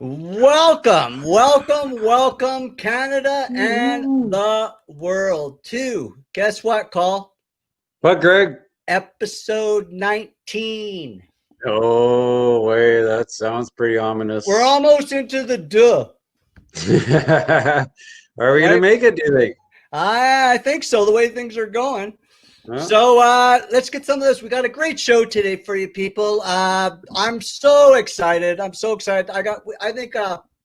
Welcome, Canada and the world to, guess what, Call? What, Greg? Episode 19. Oh, wait, that sounds pretty ominous. We're almost into the Are we going to make it, do you think? I think so, the way things are going. Huh? So let's get some of this. We got a great show today for you people. I'm so excited. I think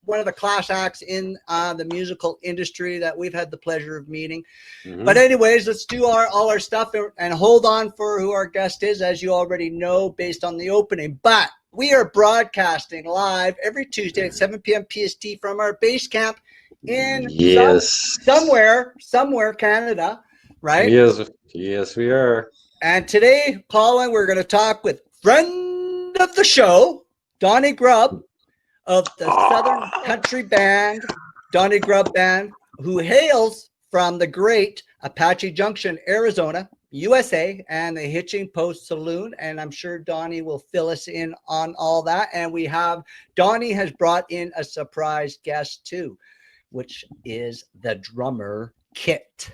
one of the class acts in the musical industry that we've had the pleasure of meeting. But anyways, let's do all our stuff and hold on for who our guest is, as you already know, based on the opening. But we are broadcasting live every Tuesday at 7 p.m. PST from our base camp in somewhere, Canada, right? Yes, we are. And today, Colin, we're going to talk with friend of the show, Donny Grubb of the Southern Country Band, Donny Grubb Band, who hails from the great Apache Junction, Arizona, USA, and the Hitching Post Saloon. And I'm sure Donny will fill us in on all that. And Donny has brought in a surprise guest too, which is the drummer Kit.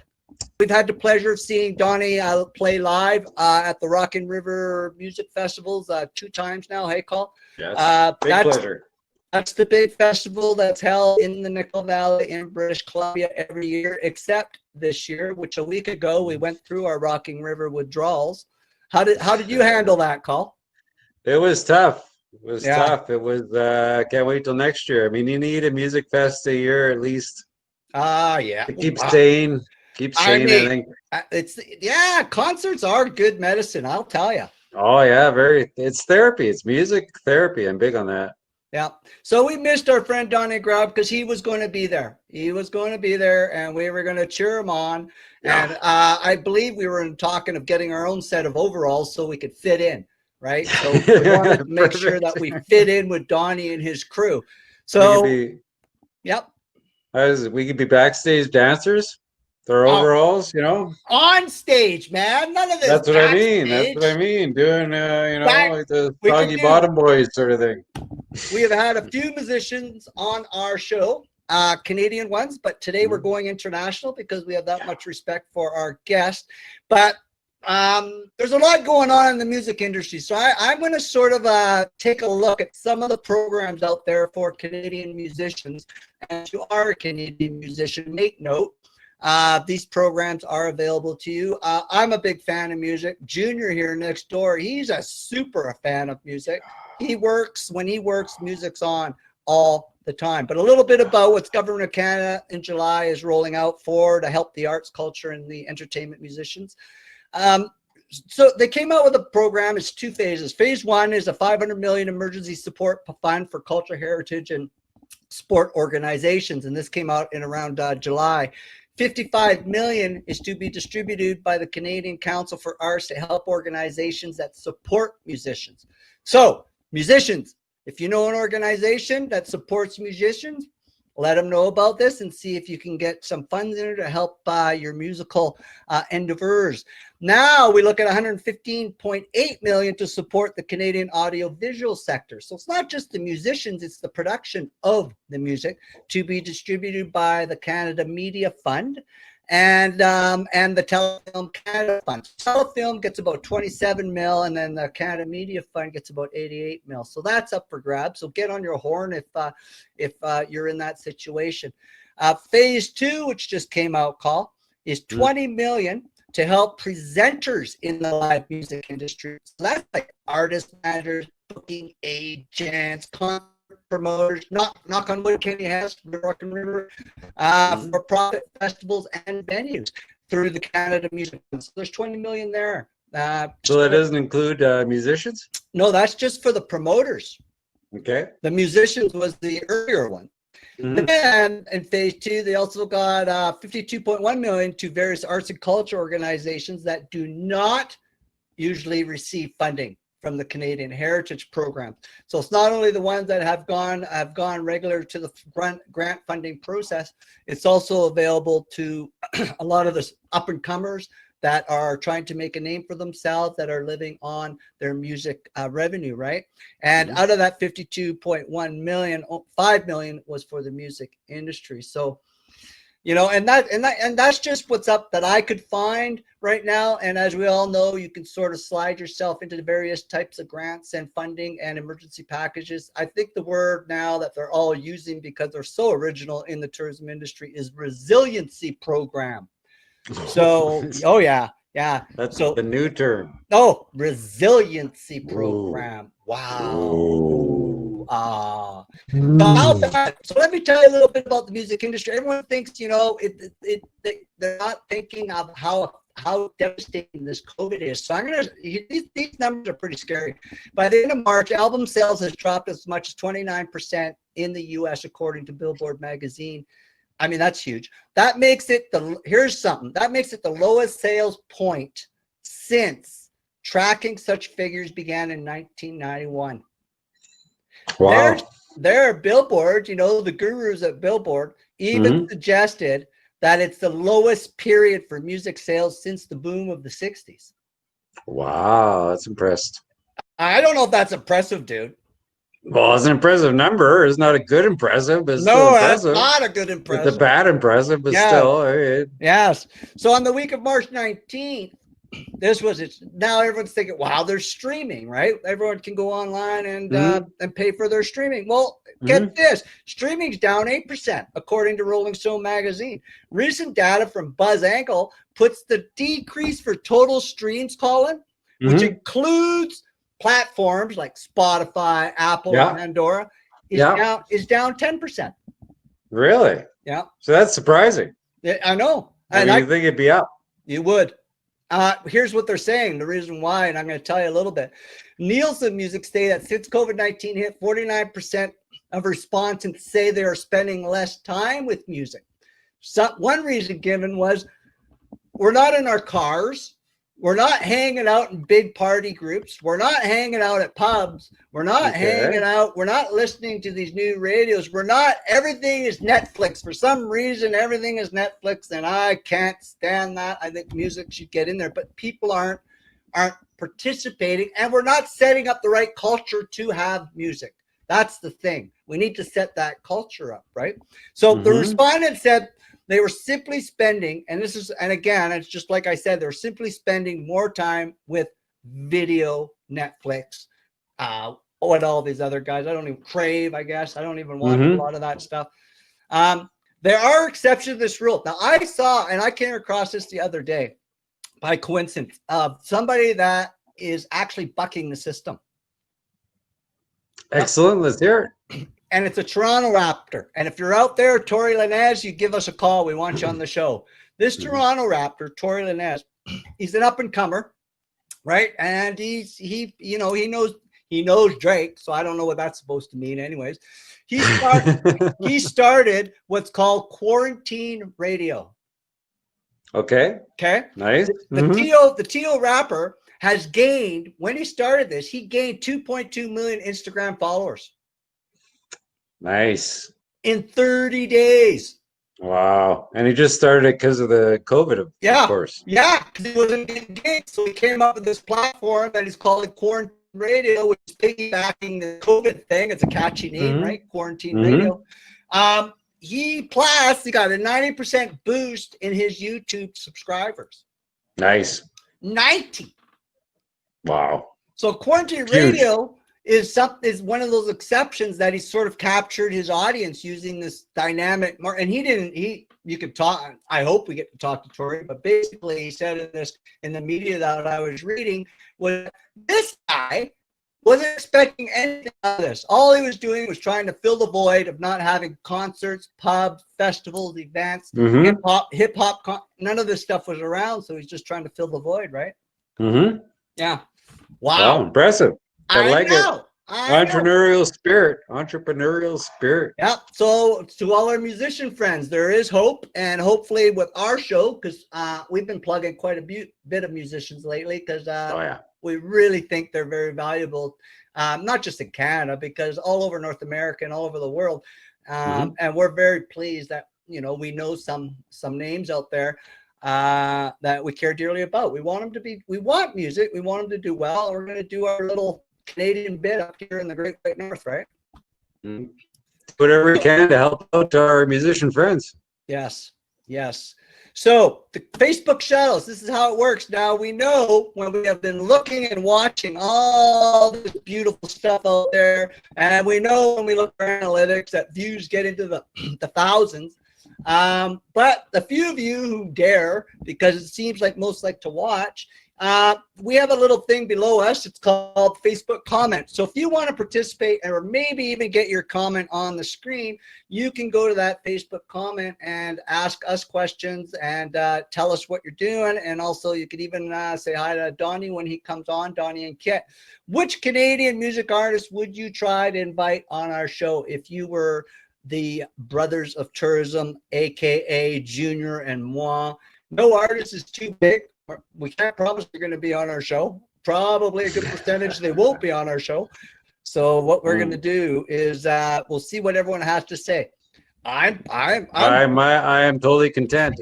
We've had the pleasure of seeing Donny play live at the Rockin' River Music Festivals 2 times now. Hey, Call. Yes, pleasure. That's the big festival that's held in the Nickel Valley in British Columbia every year, except this year, which a week ago we went through our Rocking River withdrawals. How did you handle that, Call? It was tough. Tough. It was, can't wait till next year. I mean, you need a music fest a year at least. Yeah. To keep sane. I think. Concerts are good medicine, I'll tell you. Oh yeah, it's therapy. It's music therapy. I'm big on that. Yeah. So we missed our friend Donny Grubb because he was going to be there. And we were going to cheer him on. Yeah. And I believe we were talking of getting our own set of overalls so we could fit in, right? So we wanted to make sure that we fit in with Donny and his crew. So, yep. We could be backstage dancers. Their overalls, on stage, man. None of this. That's what I mean. Doing, like the Soggy Bottom Boys sort of thing. We have had a few musicians on our show, Canadian ones, but today we're going international because we have that much respect for our guest. But there's a lot going on in the music industry, so I'm going to sort of take a look at some of the programs out there for Canadian musicians. And if you are a Canadian musician, make note. These programs are available to you. I'm a big fan of music. Junior here next door, he's a super fan of music. When he works, music's on all the time. But a little bit about what Government of Canada in July is rolling out to help the arts, culture, and the entertainment musicians. So they came out with a program. It's 2 phases. Phase 1 is a $500 million emergency support fund for culture, heritage, and sport organizations. And this came out in around July. $55 million is to be distributed by the Canadian Council for Arts to help organizations that support musicians. So, musicians, if you know an organization that supports musicians, let them know about this and see if you can get some funds in it to help your musical endeavors. Now we look at $115.8 million to support the Canadian audiovisual sector. So it's not just the musicians, it's the production of the music to be distributed by the Canada Media Fund and the Telefilm Canada Fund. Telefilm gets about 27 mil, and then the Canada Media Fund gets about 88 mil. So that's up for grabs. So get on your horn if you're in that situation. Phase 2, which just came out, Call, is 20 million to help presenters in the live music industry. So that's like artist managers, booking agents, concert promoters, knock on wood, Kenny has the Rockin' River, for profit festivals and venues through the Canada Music Fund. So there's 20 million there. So that doesn't include musicians? No, that's just for the promoters. Okay. The musicians was the earlier one. And then in phase 2, they also got $52.1 million to various arts and culture organizations that do not usually receive funding from the Canadian Heritage Program. So it's not only the ones that have gone regular to the grant funding process, it's also available to a lot of the up and comers, that are trying to make a name for themselves, that are living on their music revenue, right? And out of that 52.1 million, 5 million was for the music industry. So, you know, and that's just what's up that I could find right now. And as we all know, you can sort of slide yourself into the various types of grants and funding and emergency packages. I think the word now that they're all using, because they're so original in the tourism industry, is resiliency program. So, oh yeah, yeah. That's so the new term. Oh, resiliency program. Ooh. Wow. Ooh. So how bad? So let me tell you a little bit about the music industry. Everyone thinks, you know, they're not thinking of how devastating this COVID is. So these numbers are pretty scary. By the end of March, album sales has dropped as much as 29% in the US, according to Billboard magazine. I mean, that's huge. That makes it that makes it the lowest sales point since tracking such figures began in 1991. Wow. Their Billboard, you know, the gurus at Billboard even suggested that it's the lowest period for music sales since the boom of the 60s. Wow, that's impressed. I don't know if that's impressive, dude. Well, it's an impressive number. It's not a good impressive, but it's still No, that's impressive. not a good impressive. It's a bad impressive, but Yeah. still. All right. Yes. So on the week of March 19th, this was it. Now everyone's thinking, wow, there's streaming, right? Everyone can go online and pay for their streaming. Well, get this, streaming's down 8%, according to Rolling Stone magazine. Recent data from BuzzAnkle puts the decrease for total streams, Colin, which includes platforms like Spotify, Apple, and Pandora, is down 10%. Really? Yeah. So that's surprising. Yeah, I know. I mean, you think it'd be up? You would. Here's what they're saying, the reason why, and I'm going to tell you a little bit. Nielsen Music say that since COVID-19 hit, 49% of respondents say they are spending less time with music. So one reason given was, we're not in our cars. We're not hanging out in big party groups. We're not hanging out at pubs. We're not hanging out. We're not listening to these new radios. Everything is Netflix. For some reason, everything is Netflix, and I can't stand that. I think music should get in there, but people aren't participating, and we're not setting up the right culture to have music. That's the thing. We need to set that culture up, right? So the respondent said they were simply spending, and again, it's just like I said, they're simply spending more time with video, Netflix, what all these other guys. I don't even Crave, I guess. I don't even watch a lot of that stuff. There are exceptions to this rule. Now, I saw, and I came across this the other day by coincidence, somebody that is actually bucking the system. Excellent. Let's hear it. And it's a Toronto Raptor. And if you're out there, Tori Linez, you give us a call. We want you on the show. This Toronto Raptor, Tori Linez, he's an up and comer, right? And he knows Drake. So I don't know what that's supposed to mean, anyways. He started what's called quarantine radio. Okay. Nice. The Tio rapper has gained, when he started this, he gained 2.2 million Instagram followers. Nice. In 30 days. Wow. And he just started it because of the COVID, of course. Yeah, because he wasn't getting gigs. So he came up with this platform that he's calling Quarantine Radio, which is piggybacking the COVID thing. It's a catchy name, right? Quarantine Radio. He got a 90% boost in his YouTube subscribers. Nice. 90. Wow. So Quarantine Radio is one of those exceptions that he sort of captured his audience using this dynamic and you could talk, I hope we get to talk to Tori, but basically he said in the media that I was reading was this guy wasn't expecting anything out of this. All he was doing was trying to fill the void of not having concerts, pubs, festivals, events, hip hop. None of this stuff was around, so he's just trying to fill the void, right? Yeah. Wow. Impressive. I like know. it. Entrepreneurial spirit. Yeah. So to all our musician friends, there is hope, and hopefully with our show, because we've been plugging quite a bit of musicians lately, because we really think they're very valuable, not just in Canada, because all over North America and all over the world, and we're very pleased that we know some names out there. that we care dearly about. We want music. We want them to do well. And we're going to do our little Canadian bit up here in the Great White North, right? Whatever we can to help out our musician friends. Yes. Yes. So the Facebook shuttles, this is how it works. Now we know when we have been looking and watching all this beautiful stuff out there, and we know when we look for analytics that views get into the thousands. But the few of you who dare, because it seems like most like to watch, we have a little thing below us. It's called Facebook comments. So if you want to participate or maybe even get your comment on the screen, you can go to that Facebook comment and ask us questions and tell us what you're doing. And also you could even say hi to Donny when he comes on, Donny and Kit. Which Canadian music artist would you try to invite on our show if you were the Brothers of Tourism, aka Junior and moi? No artist is too big. We can't promise they're going to be on our show. Probably a good percentage they won't be on our show. So what we're going to do is we'll see what everyone has to say. I am totally content.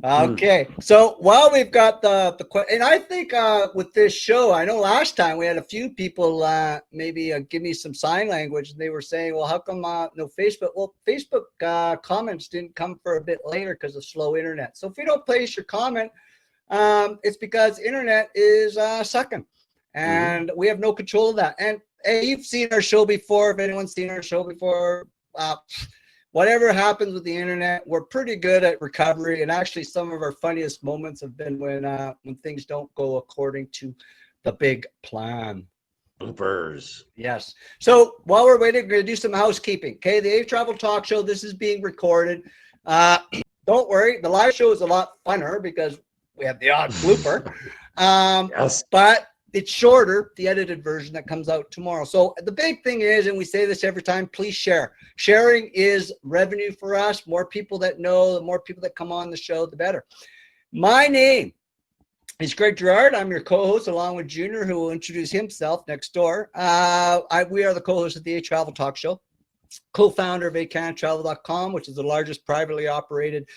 Okay. So while we've got the and I think with this show, I know last time we had a few people maybe give me some sign language, and they were saying, well, how come no Facebook? Well, Facebook comments didn't come for a bit later because of slow internet. So if you don't place your comment, it's because internet is sucking, and we have no control of that. And hey, you've seen our show before. If anyone's seen our show before, whatever happens with the internet, we're pretty good at recovery. And actually, some of our funniest moments have been when things don't go according to the big plan. Bloopers. Yes. So while we're waiting, we're going to do some housekeeping. Okay, the Travel Talk Show. This is being recorded. Don't worry, the live show is a lot funner because we have the odd blooper, yes. But it's shorter, the edited version that comes out tomorrow. So the big thing is, and we say this every time, please share. Sharing is revenue for us. More people that know, the more people that come on the show, the better. My name is Greg Gerard. I'm your co-host along with Junior, who will introduce himself next door. We are the co-hosts of the Travel Talk Show, co-founder of ehCanadaTravel.com, which is the largest privately operated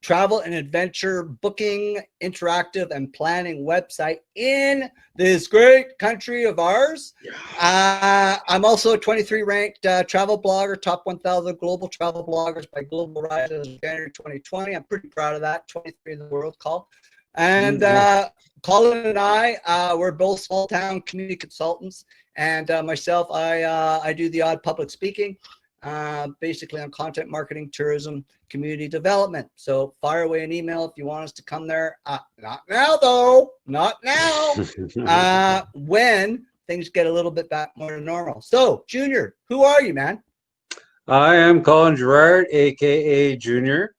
travel and adventure booking, interactive, and planning website in this great country of ours. I'm also a 23 ranked travel blogger, top 1,000 global travel bloggers by Global Rise as of January 2020. I'm pretty proud of that. 23 in the world called. And Colin and I, we're both small town community consultants. And myself, I do the odd public speaking. Basically on content marketing, tourism, community development. So fire away an email if you want us to come there. Not now though, not now. When things get a little bit back more to normal. So Junior, who are you, man? I am Colin Gerard, aka Junior,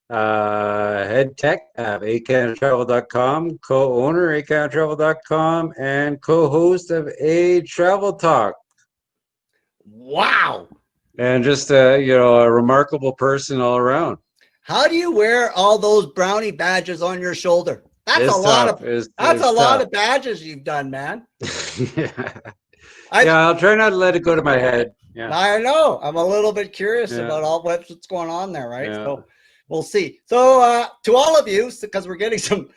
head tech of ehCanadaTravel.com, co-owner ehCanadaTravel.com, and co-host of A Travel Talk. Wow. And just a remarkable person all around. How do you wear all those brownie badges on your shoulder? That's a lot of badges you've done, man. I'll try not to let it go to my head. Yeah. I know. I'm a little bit curious about all what's going on there, right? Yeah. So we'll see. So to all of you, because we're getting some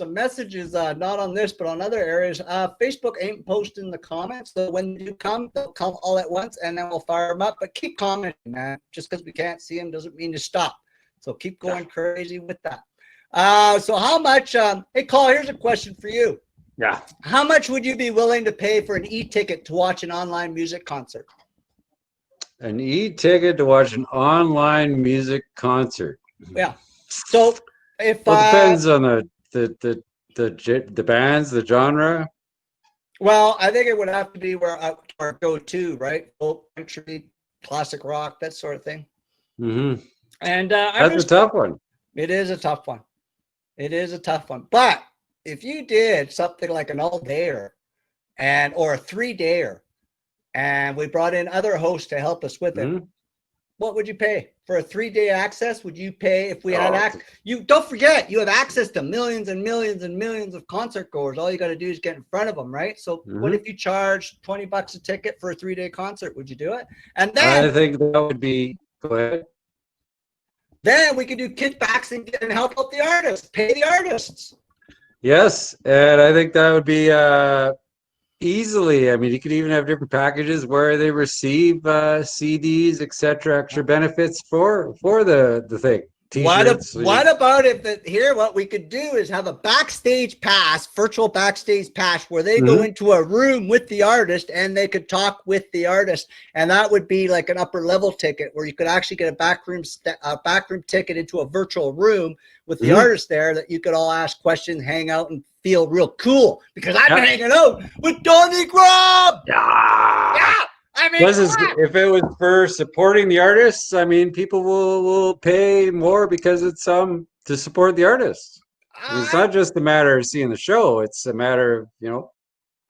messages, not on this, but on other areas, Facebook ain't posting the comments. So when you come, they'll come all at once, and then we'll fire them up. But keep commenting, man. Just because we can't see them doesn't mean to stop. So keep going crazy with that. So how much, hey, Cole, here's a question for you. Yeah. How much would you be willing to pay for an e-ticket to watch an online music concert? An e-ticket to watch an online music concert. Yeah. So if it depends on the bands, the genre. Well, I think it would have to be where our go-to, right? Folk, country, classic rock, that sort of thing. Mm-hmm. And that's a tough one. It is a tough one. It is a tough one. But if you did something like an all-dayer or a 3-dayer, and we brought in other hosts to help us with it, what would you pay for a 3-day access? Would you pay if we had access? You don't forget, you have access to millions and millions and millions of concert goers. All you got to do is get in front of them, right? So what if you charged $20 a ticket for a 3-day concert? Would you do it? And then I think that would be. Go ahead. then we can do kickbacks and help out the artists, pay the artists. Yes, and I think that would be easily. I mean, you could even have different packages where they receive CDs, etc., extra benefits for the thing. T-shirts. What about if here what we could do is have a backstage pass, virtual backstage pass, where they go into a room with the artist and they could talk with the artist, and that would be like an upper level ticket where you could actually get a backroom ticket into a virtual room with the artist there that you could all ask questions, hang out, and feel real cool. Because I've been hanging out with Donny Grubb. Yeah. I mean, if it was for supporting the artists, I mean, people will pay more because it's to support the artists. It's not just a matter of seeing the show; it's a matter of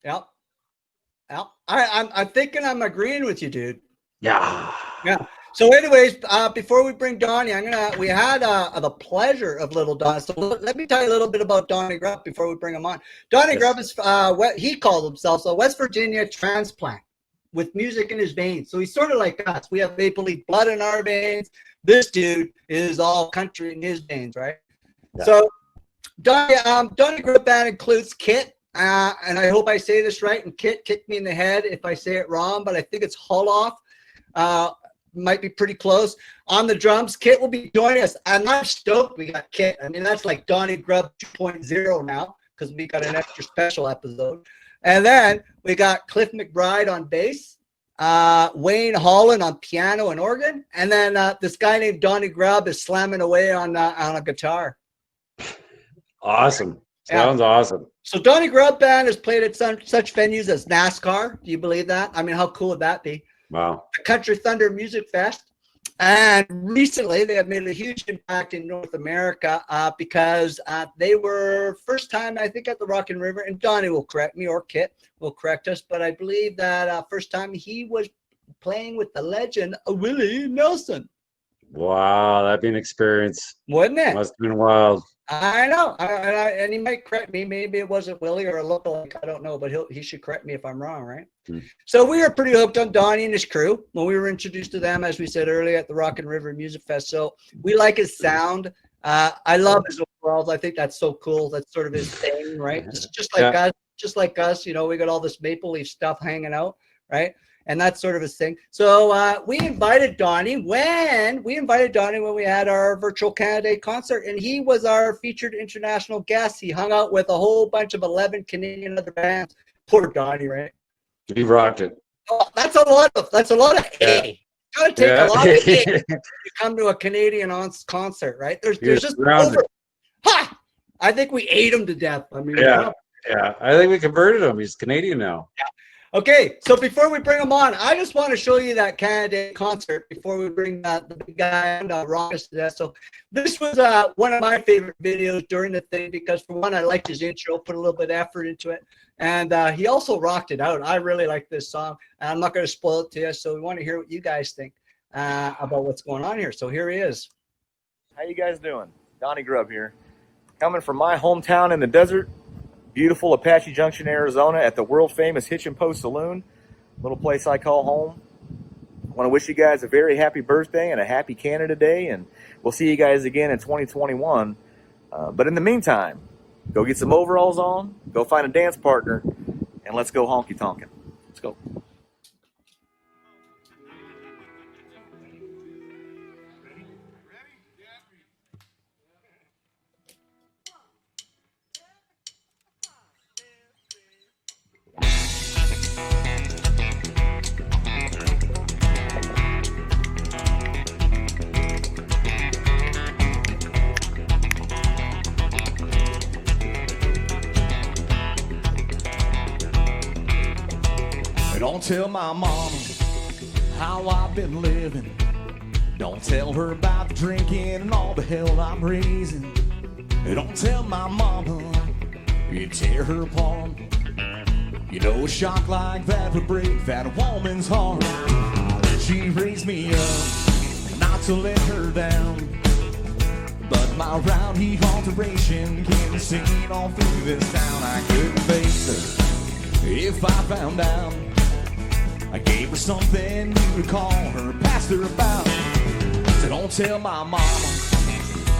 Yeah. I'm thinking I'm agreeing with you, dude. Yeah. So, anyways, before we bring Donny, we had the pleasure of little Don. So let me tell you a little bit about Donny Grubb before we bring him on. Donny Grubb is what he called himself a West Virginia transplant with music in his veins. So he's sort of like us. We have Maple Leaf blood in our veins. This dude is all country in his veins, right? Yeah. So Donny Grubb band includes Kit, and I hope I say this right. And Kit, kick me in the head if I say it wrong, but I think it's Halloff. Might be pretty close. On the drums, Kit will be joining us. I'm not stoked we got Kit. I mean, that's like Donny Grubb 2.0 now because we got an extra special episode. And then we got Cliff McBride on bass, Wayne Holland on piano and organ, and then this guy named Donny Grubb is slamming away on a guitar. Awesome. Sounds awesome. So Donny Grubb band has played at such venues as NASCAR. Do you believe that? I mean, how cool would that be? Wow. The Country Thunder Music Fest. And recently they have made a huge impact in North America because they were first time, I think, at the Rockin' River, and Donny will correct me, or Kit will correct us, but I believe that first time he was playing with the legend Willie Nelson. Wow, that'd be an experience. Wouldn't it? Must have been wild. I know, and he might correct me. Maybe it wasn't Willie or a lookalike. I don't know, but he should correct me if I'm wrong, right? So we were pretty hooked on Donny and his crew when we were introduced to them, as we said earlier, at the Rockin' River Music Fest. So we like his sound. I love his overalls. I think that's so cool. That's sort of his thing, right? Just like us, we got all this Maple Leaf stuff hanging out, right? And that's sort of his thing. So we invited Donny when we had our virtual Canada concert, and he was our featured international guest. He hung out with a whole bunch of 11 Canadian other bands. Poor Donny, right? He rocked it. Oh, that's a lot of hay. It's gotta take a lot of hay to come to a Canadian concert, right? There's just over. Ha! I think we ate him to death. I mean, yeah. I think we converted him. He's Canadian now. Yeah. Okay, so before we bring him on, I just want to show you that Canada concert before we bring the big guy and rock us to death. So this was one of my favorite videos during the thing because, for one, I liked his intro, put a little bit of effort into it, and he also rocked it out. I really like this song, and I'm not going to spoil it to you, so we want to hear what you guys think about what's going on here. So here he is. How you guys doing? Donny Grubb here, coming from my hometown in the desert. Beautiful Apache Junction, Arizona, at the world-famous Hitch and Post Saloon, little place I call home. I want to wish you guys a very happy birthday and a happy Canada Day, and we'll see you guys again in 2021. But in the meantime, go get some overalls on, go find a dance partner, and let's go honky-tonkin'. Let's go. Don't tell my mama how I've been living. Don't tell her about the drinking and all the hell I'm raising. Don't tell my mama, you tear her apart. You know a shock like that would break that woman's heart. She raised me up not to let her down, but my rowdy alteration can be seen all through this town. I couldn't face her if I found out. I gave her something new to call her, passed her about. So So don't tell my mama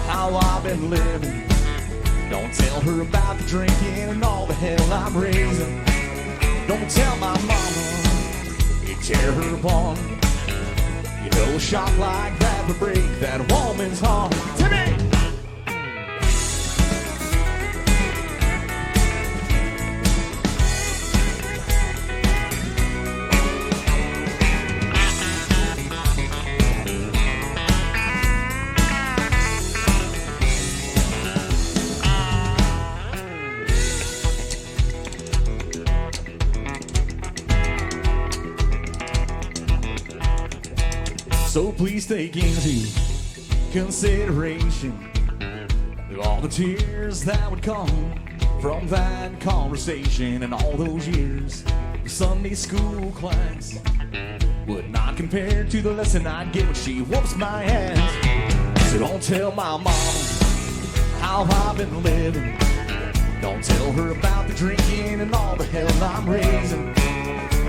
how I've been living. Don't tell her about the drinking and all the hell I'm raising. Don't tell my mama, you tear her apart. You know a shot like that would break that woman's heart. Timmy! So please take into consideration all the tears that would come from that conversation, and all those years of Sunday school class would not compare to the lesson I'd get when she whoops my ass. So don't tell my mama how I've been living. Don't tell her about the drinking and all the hell I'm raising.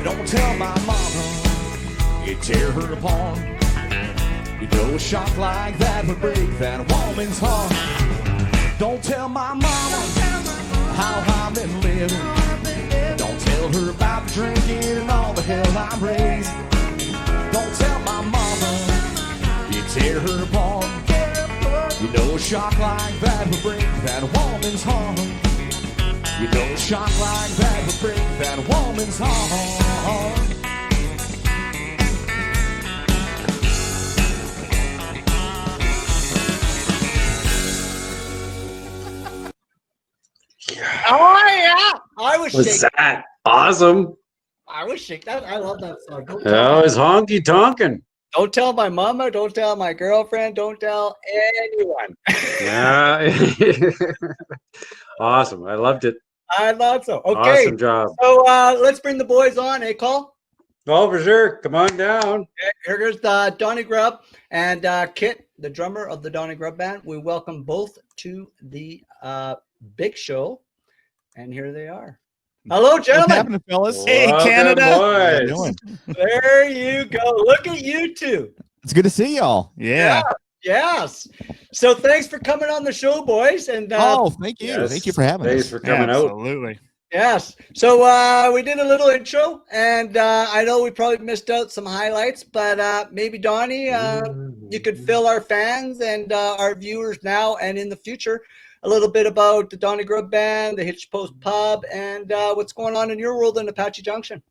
Don't tell my mama you tear her apart. You know a shock like that would break that woman's heart. Don't tell my mama how I've been living. Don't tell her about the drinking and all the hell I'm raising. Don't tell my mama you tear her apart. You know a shock like that would break that woman's heart. You know a shock like that would break that woman's heart. Oh yeah, I was shaking. that awesome? I was shaking. I love that song. That was honky tonkin'. Don't tell my mama. Don't tell my girlfriend. Don't tell anyone. Yeah. Awesome. I loved it. I thought so. Okay. Awesome job. So let's bring the boys on. Hey, Cole. Oh, for sure. Come on down. Here goes Donny Grubb and Kit, the drummer of the Donny Grubb Band. We welcome both to the big show, and here they are. Hello, What's gentlemen. happening, fellas? Hey, Welcome, Canada. How you boys. doing? There you go. Look at you two. It's good to see y'all. Yeah. Yes. So thanks for coming on the show, boys. And Oh, thank you. Yes. Thank you for having Thanks us. for coming out. Absolutely. yes. So we did a little intro, and I know we probably missed out some highlights, but maybe Donnie, you could fill our fans and our viewers now and in the future a little bit about the Donny Grubb Band, the Hitch Post Pub, and what's going on in your world in Apache Junction.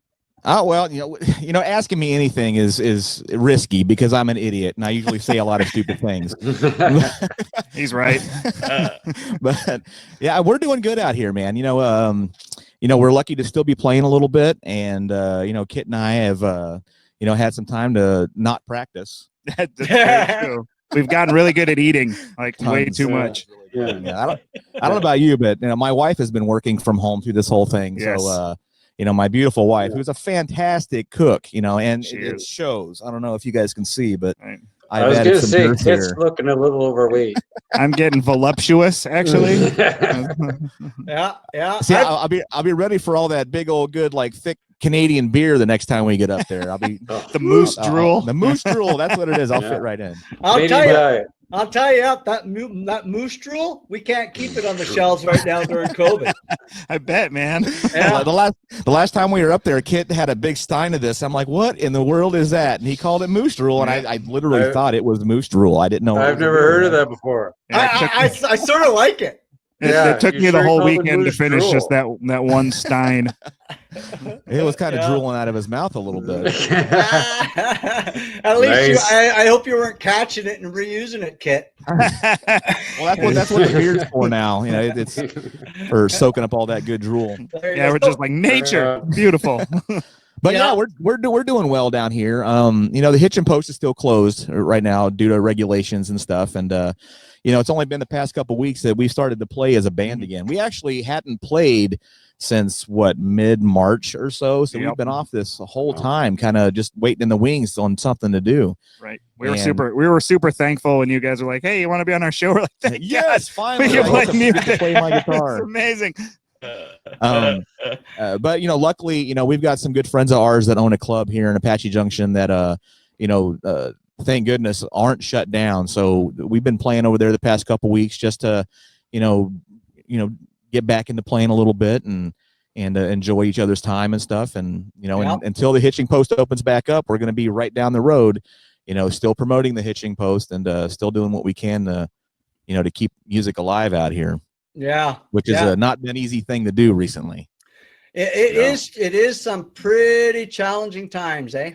Oh, well, you know, asking me anything is risky because I'm an idiot and I usually say a lot of stupid things. He's right. But yeah, we're doing good out here, man. We're lucky to still be playing a little bit, and Kit and I have had some time to not practice. That's very true. We've gotten really good at eating, like way Tons. too much. Yeah, I don't know about you, but my wife has been working from home through this whole thing. Yes. So my beautiful wife, who's a fantastic cook, and She it is. shows. I don't know if you guys can see, but Right. I was I've going added to some say, girth Kit's here. looking a little overweight. I'm getting voluptuous, actually. Yeah. See, I'll be ready for all that big old good like thick Canadian beer the next time we get up there. I'll be The moose drool. the moose drool. That's what it is. I'll Yeah. fit right in. I'll Canadian tell you. diet. I'll tell you that moose drool, we can't keep it on the shelves right now during COVID. I bet, man. Yeah. The last time we were up there, Kit had a big stein of this. I'm like, what in the world is that? And he called it moose drool, and I literally thought it was moose drool. I didn't know. I've never heard of that before. I sort of like it. It took you me the sure whole called it weekend to moose finish drool. just that one stein. It was kind of Yeah. drooling out of his mouth a little bit. At least Nice. I hope you weren't catching it and reusing it, Kit. Well, that's what the beard's for now. It's for soaking up all that good drool. There you Yeah, go. we're just like nature. Beautiful. But Yeah. we're doing well down here. The Hitchin' Post is still closed right now due to regulations and stuff. And it's only been the past couple of weeks that we started to play as a band again. We actually hadn't played since mid-March or so. So Yep. we've been off this whole time, kind of just waiting in the wings on something to do. Right. We were And- super thankful when you guys were like, "Hey, you want to be on our show?" We're like, "Thank Yes, finally. We can I play get to music. play my God." guitar. It's amazing. But luckily, we've got some good friends of ours that own a club here in Apache Junction that thank goodness, aren't shut down. So we've been playing over there the past couple weeks just to, you know, get back into playing a little bit and enjoy each other's time and stuff. And, you know, and, until the hitching post opens back up, we're going to be right down the road, you know, still promoting the hitching post and still doing what we can to, you know, to keep music alive out here. Yeah. Which is not been an easy thing to do recently. It is some pretty challenging times, eh?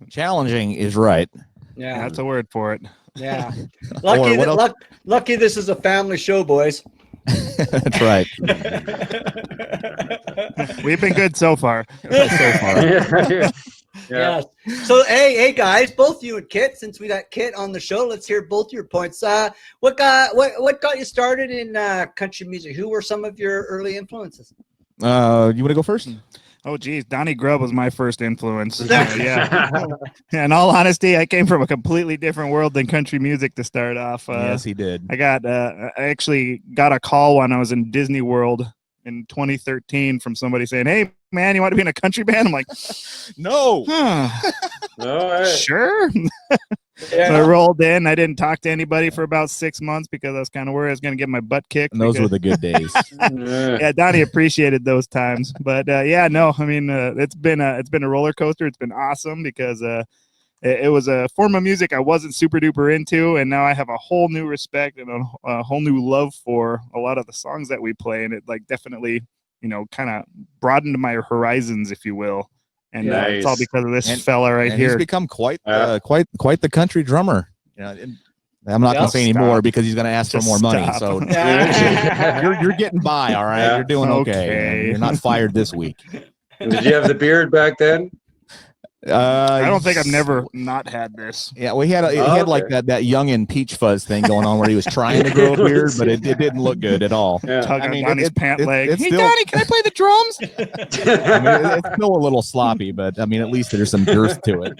Challenging is right. Yeah. That's a word for it. Yeah. Lucky this is a family show, boys. That's right. We've been good so far. Yeah. So hey guys, both you and Kit, since we got Kit on the show, let's hear both your points. What got you started in country music? Who were some of your early influences? You want to go first? Oh, geez. Donny Grubb was my first influence. Yeah. In all honesty, I came from a completely different world than country music to start off. Yes, he did. I actually got a call when I was in Disney World in 2013 from somebody saying, "Hey, man, you want to be in a country band?" I'm like, no. Sure. So I rolled in. I didn't talk to anybody for about 6 months because I was kind of worried I was going to get my butt kicked. And those were the good days. Yeah, Donnie appreciated those times. But it's been a roller coaster. It's been awesome because it was a form of music I wasn't super duper into, and now I have a whole new respect and a whole new love for a lot of the songs that we play, and it like definitely, you know, kind of broadened my horizons, if you will. And it's all because of this fella right here. He's become quite the country drummer. You know, I'm not going to say anymore because he's going to ask for more money. So you're getting by, all right. You're doing okay. You're not fired this week. Did you have the beard back then? I don't think I've never not had this. Yeah, well, he had like that youngin' peach fuzz thing going on where he was trying to grow a beard, but it didn't look good at all. I mean, on his pant leg. Hey, still, Donnie, can I play the drums? I mean, it's still a little sloppy, but I mean, at least there's some girth to it.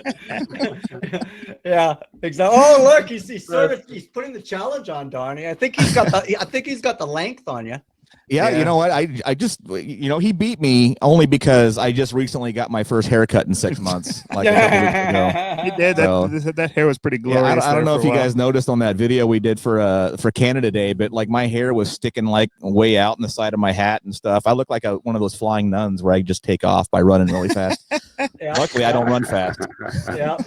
Yeah, exactly. Oh, look, he's putting the challenge on Donnie. I think he's got the length on you. Yeah, you know what? I just, you know, he beat me only because I just recently got my first haircut in 6 months. Like a couple weeks ago. He did. That hair was pretty glorious. Yeah, I don't know if you guys noticed on that video we did for Canada Day, but like my hair was sticking like way out in the side of my hat and stuff. I look like one of those flying nuns where I just take off by running really fast. Luckily, I don't run fast. Yeah.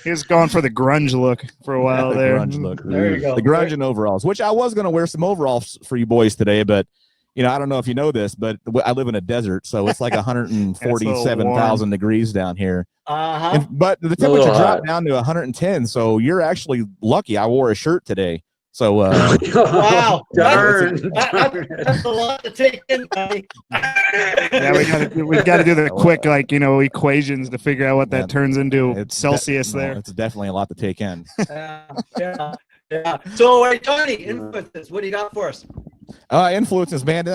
He was going for the grunge look for a while there. Grunge look. There you go. The grunge and overalls, which I was going to wear some overalls for you boys today, but you know, I don't know if you know this, but I live in a desert, so it's like 147,000 degrees down here. But the temperature dropped down to 110, so you're actually lucky. I wore a shirt today. So wow, darn. That's a lot to take in, buddy. Yeah, we got to do the quick, like, you know, equations to figure out what that turns into Celsius there. It's definitely a lot to take in. Yeah. So, Tony, influences, what do you got for us? Influences, man.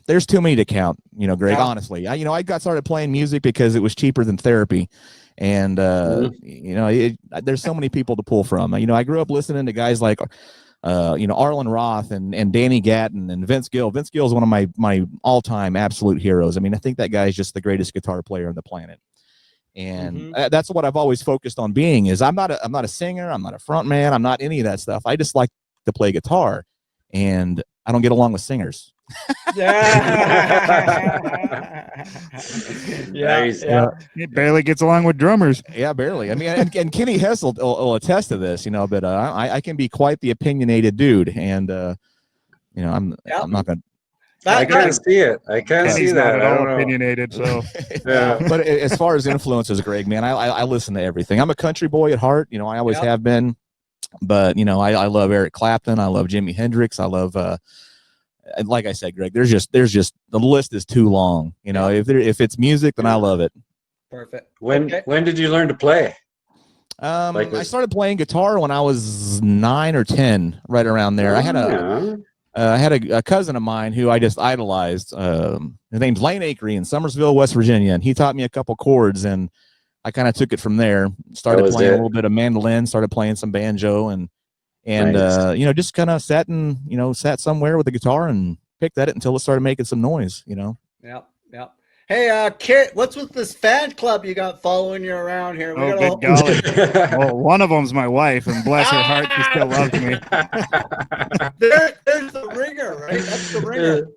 There's too many to count, you know, Greg, honestly. I got started playing music because it was cheaper than therapy. And, you know, there's so many people to pull from. You know, I grew up listening to guys like, you know, Arlen Roth and Danny Gatton and Vince Gill. Vince Gill is one of my all-time absolute heroes. I mean, I think that guy is just the greatest guitar player on the planet. And that's what I've always focused on being is I'm not a singer. I'm not a front man. I'm not any of that stuff. I just like to play guitar, and I don't get along with singers. He barely gets along with drummers. Yeah, barely. I mean, and Kenny Hess will attest to this, you know, but I can be quite the opinionated dude, and you know, I'm not gonna. I can't see it. I can't see that. Not at all opinionated. So, But as far as influences, Greg, man, I listen to everything. I'm a country boy at heart. You know, I always have been. But you know, I love Eric Clapton. I love Jimi Hendrix. I love, like I said, Greg. There's just the list is too long. You know, if it's music, then I love it. Perfect. When did you learn to play? I started playing guitar when I was 9 or 10, right around there. I had a cousin of mine who I just idolized. His name's Lane Akery in Summersville, West Virginia, and he taught me a couple chords, and I kind of took it from there. Started playing a little bit of mandolin, started playing some banjo, and nice. You know, just kind of sat somewhere with the guitar and picked at it until it started making some noise. You know. Yeah. Hey, Kit, what's with this fan club you got following you around here? Oh, got good golly. Well, one of them's my wife, and bless her heart, she still loves me. There's the ringer, right? That's the ringer.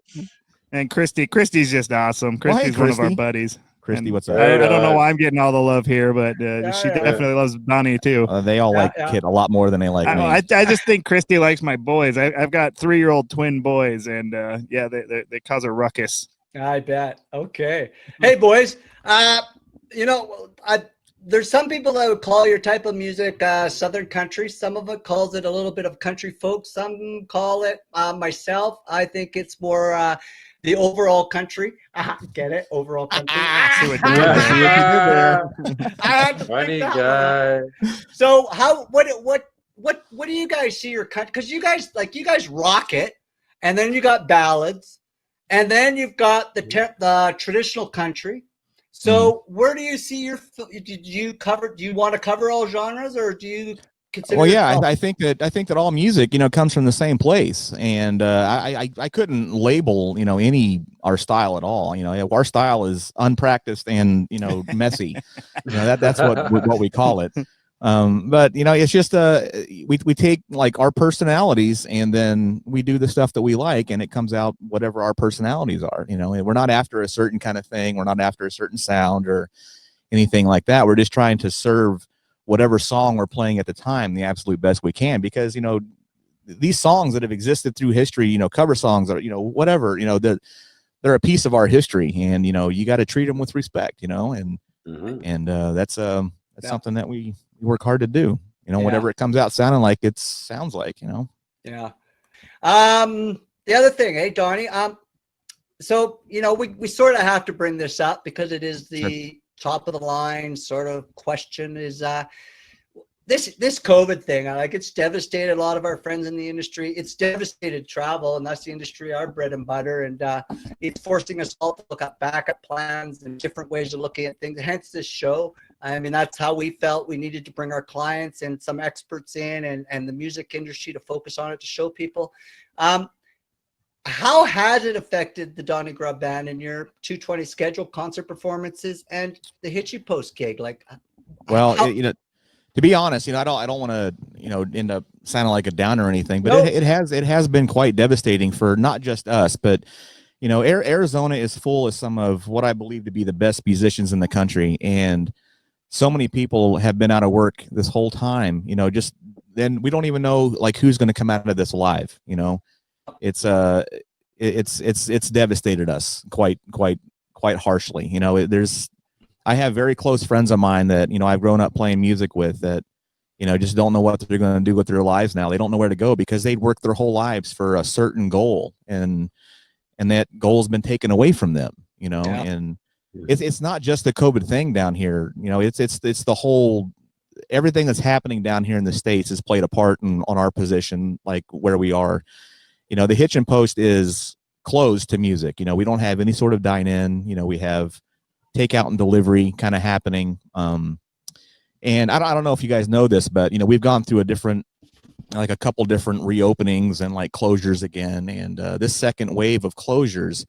And Christy's just awesome. Well, hey, Christy's one of our Christy. buddies. Christy, And what's up? I don't know why I'm getting all the love here, but she yeah. definitely loves Donnie too. They all like yeah. Kit a lot more than they like me. I just think Christy likes my boys. I've got 3-year-old twin boys, and yeah, they cause a ruckus. I bet. Okay. Hey, boys. There's some people that would call your type of music Southern country. Some of it calls it a little bit of country folk. Some call it myself. I think it's more the overall country. Get it? Overall country. See what you did there. I had to think Funny that guy. one. So what do you guys see your country? Because you guys rock it, and then you got ballads, and then you've got the traditional country. So where do you see do you want to cover all genres, or do you consider? Well, yeah, I think that all music, comes from the same place, and I couldn't label, our style at all. Our style is unpracticed and messy. That's what we call it. But it's just we take like our personalities, and then we do the stuff that we like, and it comes out whatever our personalities are. We're not after a certain kind of thing. We're not after a certain sound or anything like that. We're just trying to serve whatever song we're playing at the time the absolute best we can, because these songs that have existed through history, cover songs or whatever, they're a piece of our history, and you got to treat them with respect, and that's something that we work hard to do, whatever it comes out sounding like it sounds like, Yeah. The other thing, hey, Donnie, so, we sort of have to bring this up because it is the top of the line sort of question is, this COVID thing, it's devastated a lot of our friends in the industry. It's devastated travel, and that's the industry, our bread and butter. And it's forcing us all to look at backup plans and different ways of looking at things. Hence this show. I mean, that's how we felt we needed to bring our clients and some experts in and the music industry to focus on it, to show people. How has it affected the Donny Grubb Band and your 220 scheduled concert performances and the Hitchy Post gig? Well, to be honest, I don't want to, end up sounding like a downer or anything, but it has been quite devastating for not just us, but Arizona is full of some of what I believe to be the best musicians in the country, and so many people have been out of work this whole time. Just then we don't even know who's going to come out of this alive. It's devastated us quite harshly. I have very close friends of mine that, I've grown up playing music with that, just don't know what they're going to do with their lives now. They don't know where to go because they'd worked their whole lives for a certain goal, and that goal's been taken away from them, and it's not just the COVID thing down here. It's the whole, everything that's happening down here in the States has played a part on our position, like where we are. The Hitch and Post is closed to music. We don't have any sort of dine-in. We have takeout and delivery kind of happening. And I don't know if you guys know this, but we've gone through a couple different reopenings and closures again. And this second wave of closures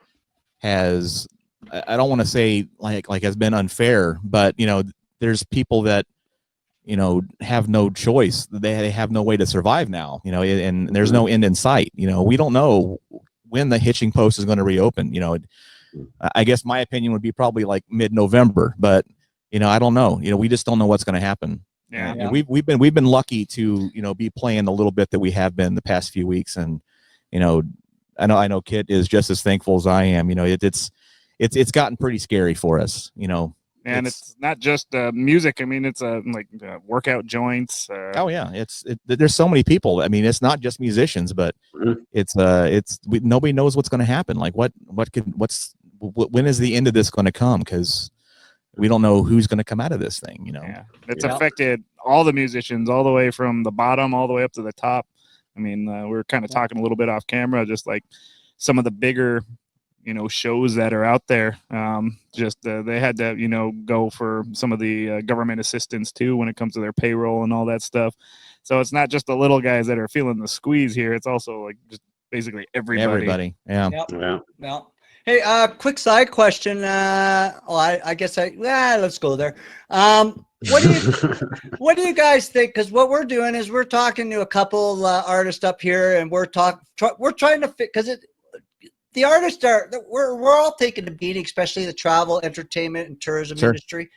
has, I don't want to say has been unfair, but there's people that have no choice. They have no way to survive now. And there's no end in sight. We don't know when the Hitching Post is going to reopen. I guess my opinion would be probably mid-November, but I don't know. We just don't know what's going to happen. Yeah. We've been lucky to be playing a little bit that we have been the past few weeks, and I know Kit is just as thankful as I am. It's gotten pretty scary for us. And it's not just music. I mean, it's workout joints. Oh yeah, there's so many people. I mean, it's not just musicians, but nobody knows what's going to happen. When is the end of this going to come? Because we don't know who's going to come out of this thing. Yeah, it's affected all the musicians, all the way from the bottom all the way up to the top. I mean, we were kind of talking a little bit off camera, just some of the bigger shows that are out there. They had to go for some of the government assistance too when it comes to their payroll and all that stuff. So it's not just the little guys that are feeling the squeeze here. It's also just basically everybody. Yeah. Yep. Yeah. Hey, quick side question. I guess let's go there. What do you guys think? Because what we're doing is we're talking to a couple artists up here, and we're trying to fit, because the artists we're all taking a beating, especially the travel, entertainment, and tourism industry.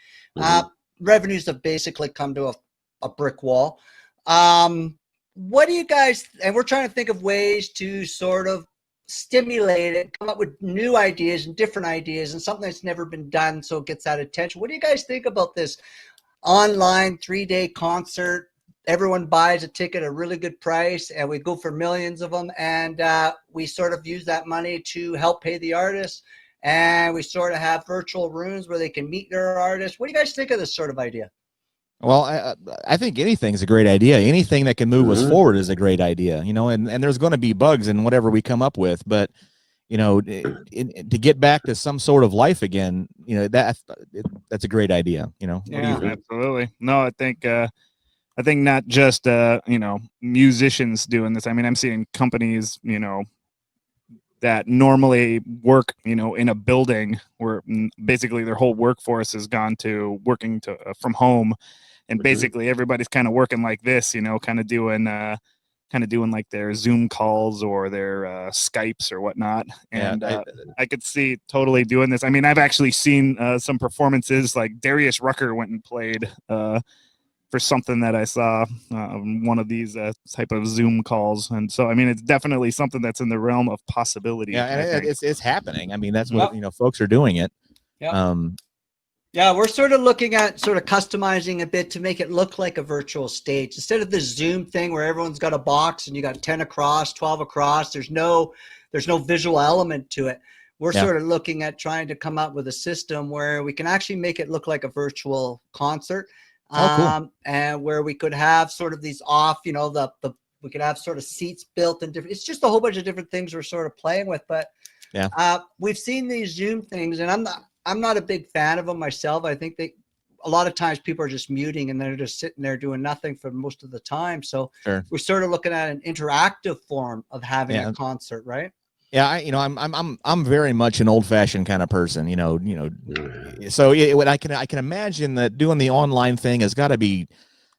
Revenues have basically come to a brick wall. What do you guys? And we're trying to think of ways to sort of stimulate it, come up with new ideas and different ideas, and something that's never been done, so it gets that attention. What do you guys think about this online 3-day concert? Everyone buys a ticket at a really good price, and we go for millions of them, and we sort of use that money to help pay the artists, and we sort of have virtual rooms where they can meet their artists. What do you guys think of this sort of idea? Well, I think anything's a great idea. Anything that can move us forward is a great idea, you know, and there's going to be bugs in whatever we come up with, but you know, to get back to some sort of life again, you know, that's a great idea, you know. Yeah, absolutely. No, I think not just you know, musicians doing this. I mean, I'm seeing companies, you know, that normally work, you know, in a building where basically their whole workforce has gone to working from home, and basically everybody's kind of working like this, you know, kind of doing like their Zoom calls or their Skypes or whatnot. And I could see totally doing this. I mean, I've actually seen some performances, like Darius Rucker went and played for something that I saw one of these type of Zoom calls. And so, I mean, it's definitely something that's in the realm of possibility. Yeah, and it's happening. I mean, that's what, you know, folks are doing it. Yeah. Yeah, we're sort of looking at sort of customizing a bit to make it look like a virtual stage. Instead of the Zoom thing where everyone's got a box and you got 10 across, 12 across, there's no visual element to it. We're sort of looking at trying to come up with a system where we can actually make it look like a virtual concert. Cool. And where we could have sort of these off, you know, we could have sort of seats built and different. It's just a whole bunch of different things we're sort of playing with. But we've seen these Zoom things, and I'm not a big fan of them myself. I think a lot of times people are just muting and they're just sitting there doing nothing for most of the time. So we're sort of looking at an interactive form of having a concert, right? Yeah, I'm very much an old-fashioned kind of person, you know. So I can imagine that doing the online thing has got to be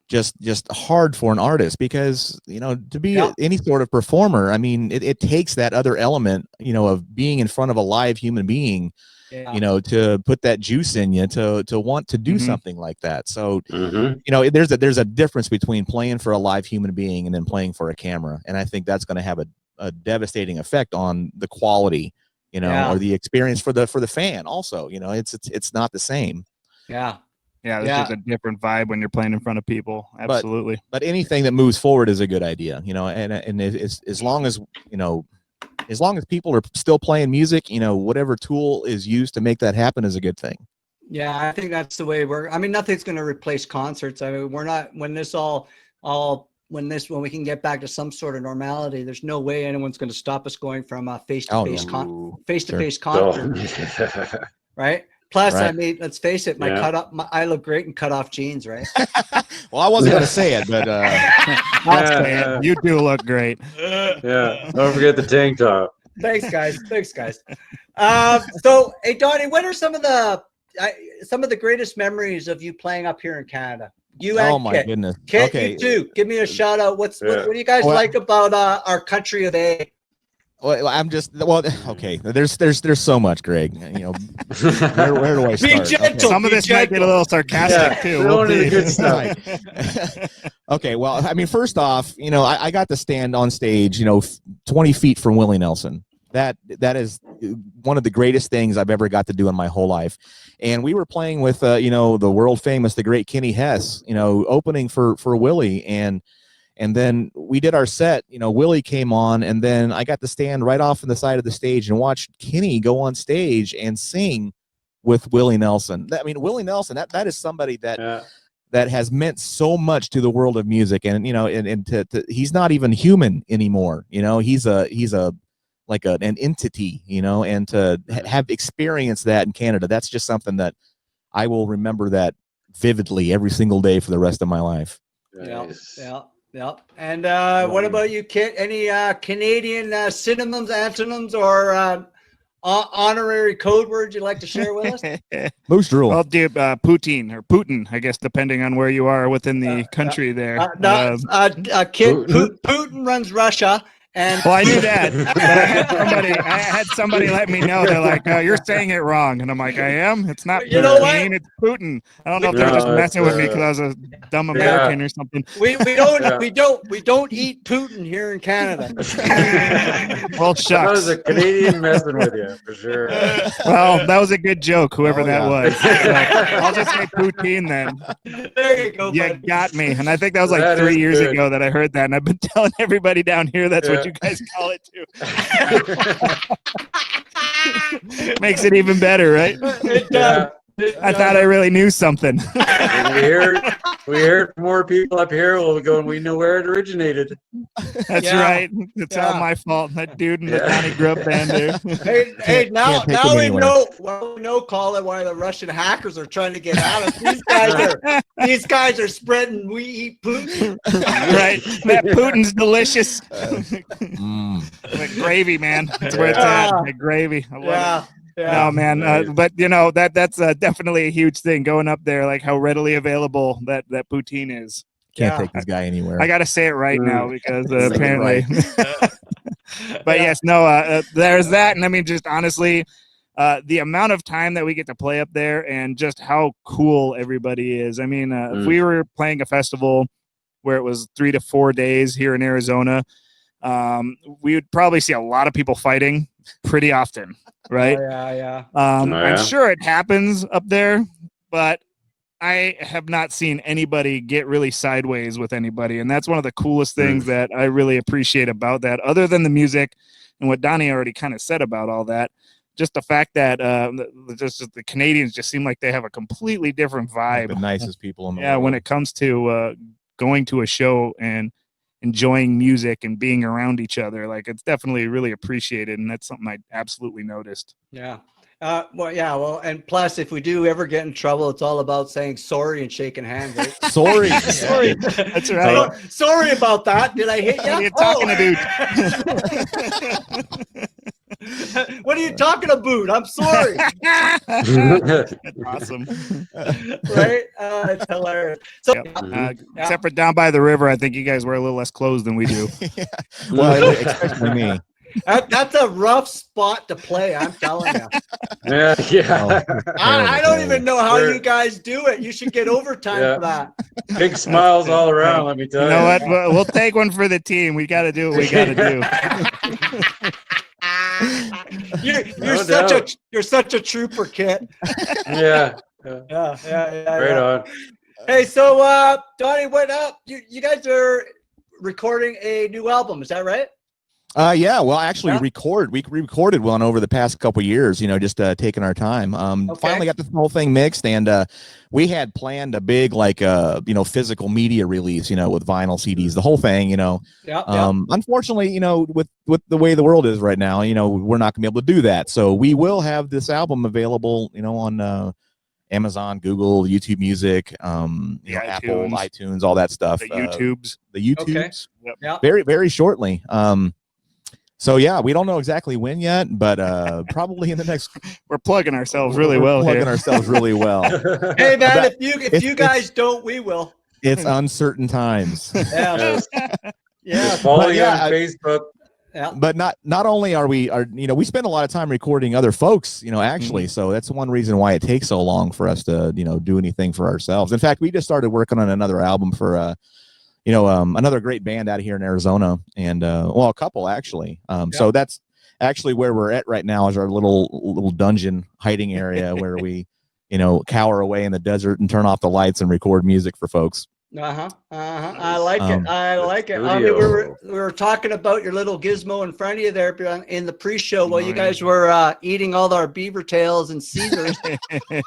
just hard for an artist, because, you know, to be any sort of performer, I mean, it takes that other element, you know, of being in front of a live human being, you know, to put that juice in you to want to do something like that. So, you know, there's a difference between playing for a live human being and then playing for a camera, and I think that's going to have a devastating effect on the quality, you know, or the experience for the fan also. You know, it's not the same. There's just a different vibe when you're playing in front of people. Absolutely. But anything that moves forward is a good idea, you know, and as long as, you know, as long as people are still playing music, you know, whatever tool is used to make that happen is a good thing. Yeah, I think that's the way I mean, nothing's going to replace concerts. I mean, we're not, when we can get back to some sort of normality, there's no way anyone's going to stop us going from a face-to-face concert, right? Plus, I mean, let's face it, I look great in cut-off jeans, right? Well, I wasn't going to say it, but you do look great. Yeah, don't forget the tank top. Thanks, guys. So, hey, Donny, what are some of the greatest memories of you playing up here in Canada? You and my Kit. goodness. Kit, Okay. you too. Give me a shout out. What do you guys like about our country of A? Well, okay. There's so much, Greg. You know, where do I start? Be gentle. Some of this might get a little sarcastic too. Good stuff. Okay, well, I mean, first off, you know, I got to stand on stage, you know, 20 feet from Willie Nelson. That is one of the greatest things I've ever got to do in my whole life. And we were playing with, you know, the world famous, the great Kenny Hess, you know, opening for Willie. And then we did our set, you know, Willie came on, and then I got to stand right off on the side of the stage and watch Kenny go on stage and sing with Willie Nelson. I mean, Willie Nelson, that is somebody that has meant so much to the world of music. And, you know, and he's not even human anymore. You know, he's like an entity, you know, and to have experienced that in Canada, that's just something that I will remember that vividly every single day for the rest of my life. Nice. Yeah. And what about you, Kit? Any Canadian synonyms, antonyms, or honorary code word you'd like to share with us? Moose drool. I'll do Putin or Putin, I guess, depending on where you are within the country there. Putin runs Russia. And well, I knew that. But I had somebody let me know. They're like, "You're saying it wrong," and I'm like, "I am. It's not You know what? Putin. It's Putin." I don't know if they're just messing with me because I was a dumb American or something. We don't eat Putin here in Canada. Well, That shucks. was a Canadian messing with you for sure. Well, that was a good joke, whoever that was. yeah. I'll just say Poutine then. There you go. You buddy. got me. And I think that was like That 3 is years good. ago that I heard that. And I've been telling everybody down here that's what Yeah. you guys call it too. Makes it even better, right? It does. I thought I really knew something. We heard from more people up here. We'll go and we know where it originated. That's Yeah. right. It's all my fault. That dude in the Donny Grubb band there. Hey, now can't take them we anywhere. know, Colin, why the Russian hackers are trying to get at us. These guys are spreading we eat Putin. Right. That Putin's delicious. Like gravy, man. That's where it's at. Like gravy. I love it. Yeah. No, man. But you know that's definitely a huge thing going up there. Like how readily available that poutine is. Can't take this guy anywhere. I got to say it right now because apparently. Right. But yes, no. There's that, and I mean, just honestly, the amount of time that we get to play up there, and just how cool everybody is. I mean, if we were playing a festival where it was 3 to 4 days here in Arizona, we would probably see a lot of people fighting pretty often. Right. Yeah. I'm sure it happens up there, but I have not seen anybody get really sideways with anybody. And that's one of the coolest things that I really appreciate about that, other than the music and what Donnie already kind of said about all that. Just the fact that the Canadians just seem like they have a completely different vibe. The nicest people in the Yeah, world. when it comes to going to a show and enjoying music and being around each other, like it's definitely really appreciated, and that's something I absolutely noticed. Yeah. Well, and plus, if we do ever get in trouble, it's all about saying sorry and shaking hands. Right? Sorry. Sorry, that's right. Sorry about that. Did I hit you? What are you talking What are you talking about? I'm sorry. Awesome. Right? It's hilarious. So, Except for down by the river, I think you guys wear a little less clothes than we do. Well, especially me. that's a rough spot to play. I'm telling you. Yeah. I don't even know how you guys do it. You should get overtime for that. Big smiles all around, let me tell You you. know what? We'll take one for the team. We got to do what we got to do. You're such a trooper, Kit. Yeah. Right on. Hey, so Donnie, what up? You guys are recording a new album, is that right? Yeah, well, actually, we recorded one over the past couple years. Just taking our time. Finally got the whole thing mixed, and we had planned a big physical media release. With vinyl CDs, the whole thing. Unfortunately, with the way the world is right now, we're not gonna be able to do that. So we will have this album available, on Amazon, Google, YouTube Music, Apple, iTunes, all that stuff. The YouTubes. Okay. Yep. Very, very shortly. So yeah, we don't know exactly when yet, but probably in the next. We're plugging ourselves really well. Plugging ourselves really well. Hey man, if you guys don't, we will. It's uncertain times. Yeah. Yeah. Following on Facebook. Yeah. But not only are we spend a lot of time recording other folks, actually. So that's one reason why it takes so long for us to, do anything for ourselves. In fact, we just started working on another album for another great band out here in Arizona, and a couple actually. So that's actually where we're at right now, is our little dungeon hiding area where we, cower away in the desert and turn off the lights and record music for folks. I like it. I like it. I mean, we were talking about your little gizmo in front of you there in the pre-show while you guys were eating all our beaver tails and Caesars. We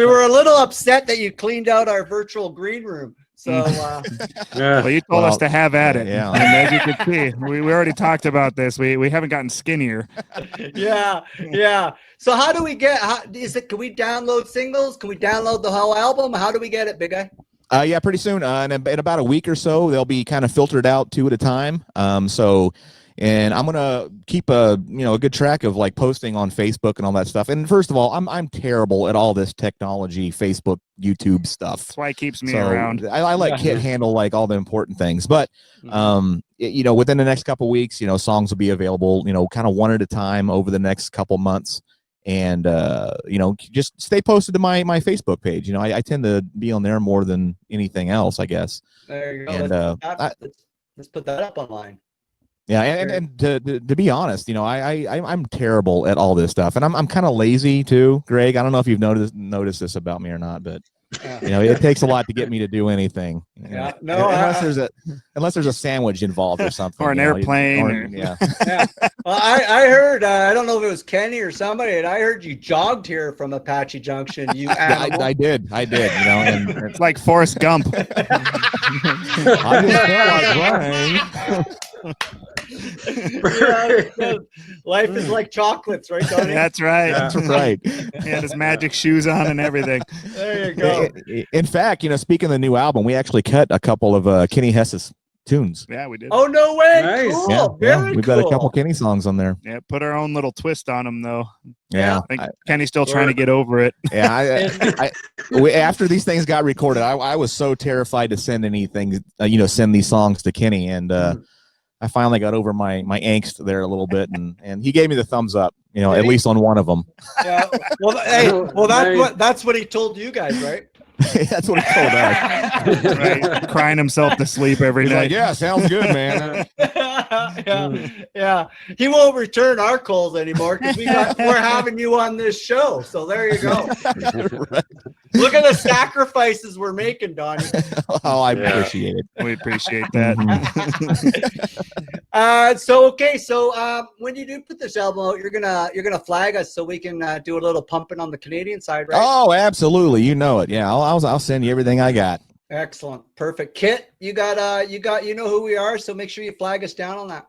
were a little upset that you cleaned out our virtual green room. So, well, you told us to have at it. Yeah. And as you can see, we already talked about this. We haven't gotten skinnier. Yeah. So how do we get? Can we download singles? Can we download the whole album? How do we get it, Big Guy? Yeah, pretty soon. In about a week or so, they'll be kind of filtered out 2 at a time. So And I'm gonna keep a good track of like posting on Facebook and all that stuff. And first of all, I'm terrible at all this technology, Facebook, YouTube stuff. That's why it keeps me So around. I let Kit handle like all the important things. But within the next couple weeks, songs will be available, kind of one at a time over the next couple months. And just stay posted to my Facebook page. I tend to be on there more than anything else, I guess. There you go. And let's put that up online. Yeah, and to be honest, I'm terrible at all this stuff, and I'm kind of lazy too, Greg. I don't know if you've noticed this about me or not, but it takes a lot to get me to do anything. Yeah, no, unless there's a sandwich involved or something, or an airplane. Yeah. Well, I heard. I don't know if it was Kenny or somebody. And I heard you jogged here from Apache Junction. You animal. I did. And It's like Forrest Gump. I just felt like running. Life is like chocolates, right, Donny? That's right. That's right. He had his magic shoes on and everything. There you go. In fact, speaking of the new album, we actually cut a couple of Kenny Hess's tunes. Yeah, we did. Oh, no way. Nice. Cool. Yeah, Very we've cool. got a couple Kenny songs on there. Yeah, put our own little twist on them, though. Yeah. I think Kenny's still trying to get over it. Yeah, after these things got recorded, I was so terrified to send anything, send these songs to Kenny, and I finally got over my angst there a little bit, and he gave me the thumbs up, at least on one of them. Yeah. Well, that's what he told you guys, right? That's what he told us. Right. Crying himself to sleep every He's night. like, yeah, sounds good, man. Yeah. He won't return our calls anymore because we're having you on this show. So there you go. Right. Look at the sacrifices we're making, Donnie. Oh, I appreciate it. We appreciate that. So when you do put this album out, you're gonna flag us so we can do a little pumping on the Canadian side, right? Oh, absolutely. You know it. Yeah, I'll send you everything I got. Excellent, perfect. Kit, you know who we are, so make sure you flag us down on that.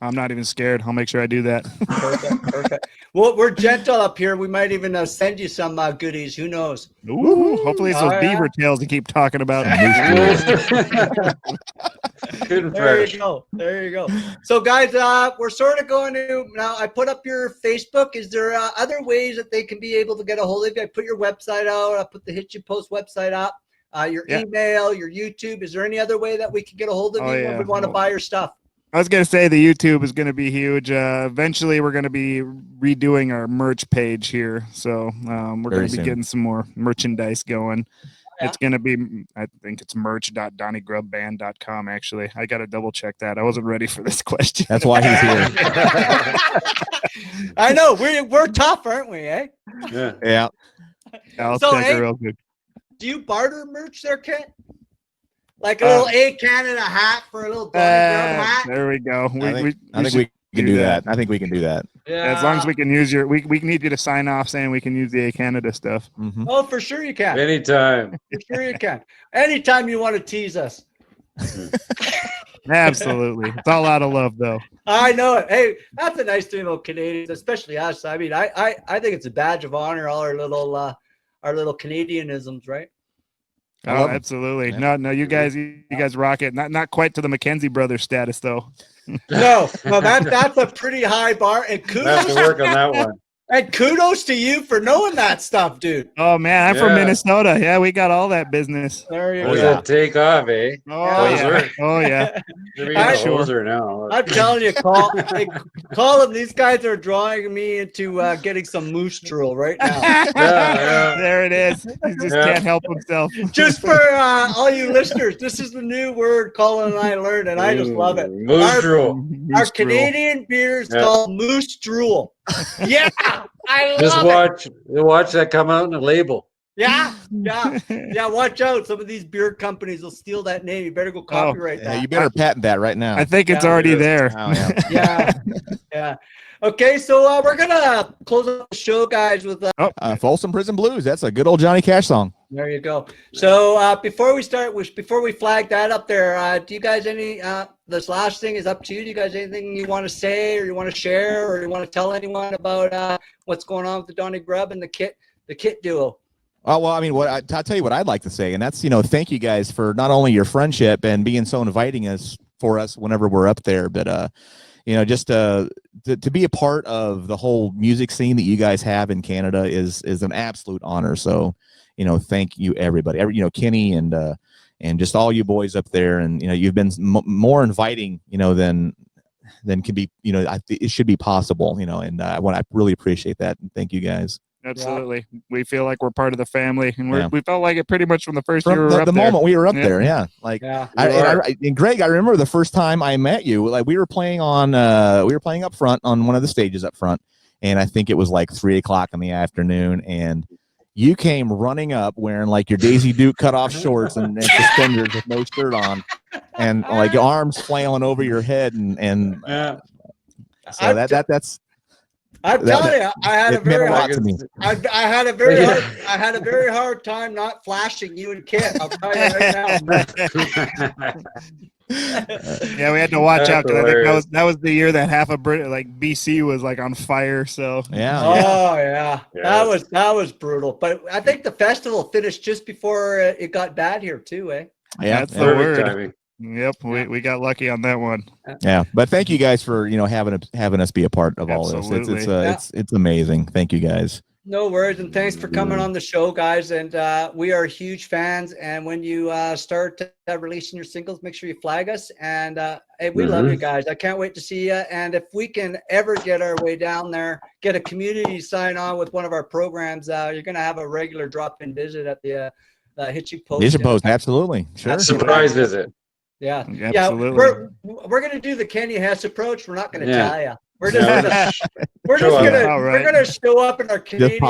I'm not even scared. I'll make sure I do that. Perfect. Well, we're gentle up here. We might even send you some goodies. Who knows? Ooh, hopefully it's those beaver tails you keep talking about. There you go. So, guys, we're sort of going to now. I put up your Facebook. Is there other ways that they can be able to get a hold of you? I put your website out. I put the Hit You Post website up. Your email, your YouTube. Is there any other way that we can get a hold of you when we want to buy your stuff? I was going to say the YouTube is going to be huge. Eventually, we're going to be redoing our merch page here. So we're going to be getting some more merchandise going. Yeah. It's going to be, I think it's merch.DonnyGrubbBand.com, actually. I got to double check that. I wasn't ready for this question. That's why he's here. I know. We're tough, aren't we, eh? Yeah. I'll check it real good. Do you barter merch there, Kit? Like a little ehCanada hat for a little Donny Grubb hat? There we go. I think we can do that. I think we can do that. Yeah. As long as we can use we need you to sign off saying we can use the ehCanada stuff. Mm-hmm. Oh, for sure you can. Anytime. For sure you can. Anytime you want to tease us. Absolutely. It's all out of love, though. I know it. Hey, that's a nice thing about Canadians, especially us. I mean, I think it's a badge of honor, all our little Canadianisms, right? Oh, absolutely. Yeah. No, you guys rock it. Not quite to the McKenzie brothers status, though. No, that's a pretty high bar. And kudos have to work on that one. And kudos to you for knowing that stuff, dude. Oh man, I'm from Minnesota. Yeah, we got all that business. There you go. Take off, eh? Oh yeah. I'm telling you, Colin, these guys are drawing me into getting some moose drool right now. There it is. He just can't help himself. Just for all you listeners, this is the new word Colin and I learned, and I just love it. Moose drool. Our Canadian beer is called moose drool. Yeah, I love it. Watch that come out in a label. Yeah. Watch out! Some of these beer companies will steal that name. You better go copyright that. You better patent that right now. I think it's already there. Oh, yeah. Okay, so we're gonna close up the show, guys, with Folsom Prison Blues. That's a good old Johnny Cash song. There you go. So before we flag that up there, do you guys this last thing is up to you. Do you guys anything you want to say, or you want to share, or you want to tell anyone about what's going on with the Donny Grubb and the Kit duo? Oh, well, I mean, I'll tell you what I'd like to say, and that's, thank you guys for not only your friendship and being so inviting for us whenever we're up there, but just to be a part of the whole music scene that you guys have in Canada is an absolute honor. So, thank you everybody. Kenny and just all you boys up there, and you've been more inviting, than can be, it should be possible, and I really appreciate that, and thank you guys. Absolutely. Yeah. We feel like we're part of the family, and we felt like it pretty much from the first year we were up the there. moment we were up there. Yeah. Like, and Greg, I remember the first time I met you, like we were playing up front on one of the stages up front. And I think it was like 3:00 in the afternoon. And you came running up wearing like your Daisy Duke cut off shorts and suspenders with no shirt on, and like your arms flailing over your head. And so that's, I'm telling you, I had a very hard time not flashing you and Kit. I'll tell you right now. Yeah, we had to watch out because I think that was the year that half of BC was like on fire. So yeah. That was brutal. But I think the festival finished just before it got bad here too, eh? Yeah, that's the word. Timing. Yep, we got lucky on that one. Yeah, but thank you guys for having us be a part of all this. It's amazing. Thank you guys. No worries, and thanks for coming on the show, guys. And we are huge fans. And when you start releasing your singles, make sure you flag us. And hey, we love you guys. I can't wait to see you. And if we can ever get our way down there, get a community sign on with one of our programs, you're going to have a regular drop-in visit at the Hitching Post. Hitching Post, absolutely. Sure. Surprise visit. Yeah, absolutely. We're gonna do the Kenny Hess approach. We're not gonna tell you. We're gonna show up in our Canadian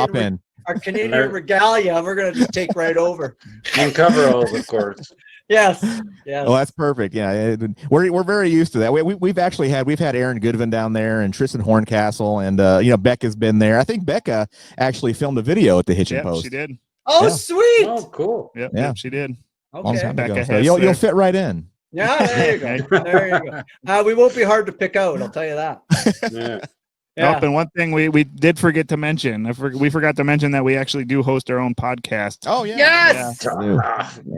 regalia. And we're gonna just take right over. And coveralls, of course. Yes. Oh, that's perfect. Yeah, we're very used to that. We've had Aaron Goodvin down there and Tristan Horncastle, and Becca's been there. I think Becca actually filmed a a the Hitching Post. She did. Oh, sweet. Oh, cool. Yep, she did. Okay. Becca so you'll fit right in. Yeah, there you go. There you go. We won't be hard to pick out. I'll tell you that. Yeah. Oh, and one thing we did forget to mention, we forgot to mention that we actually do host our own podcast. Oh yeah. Yes.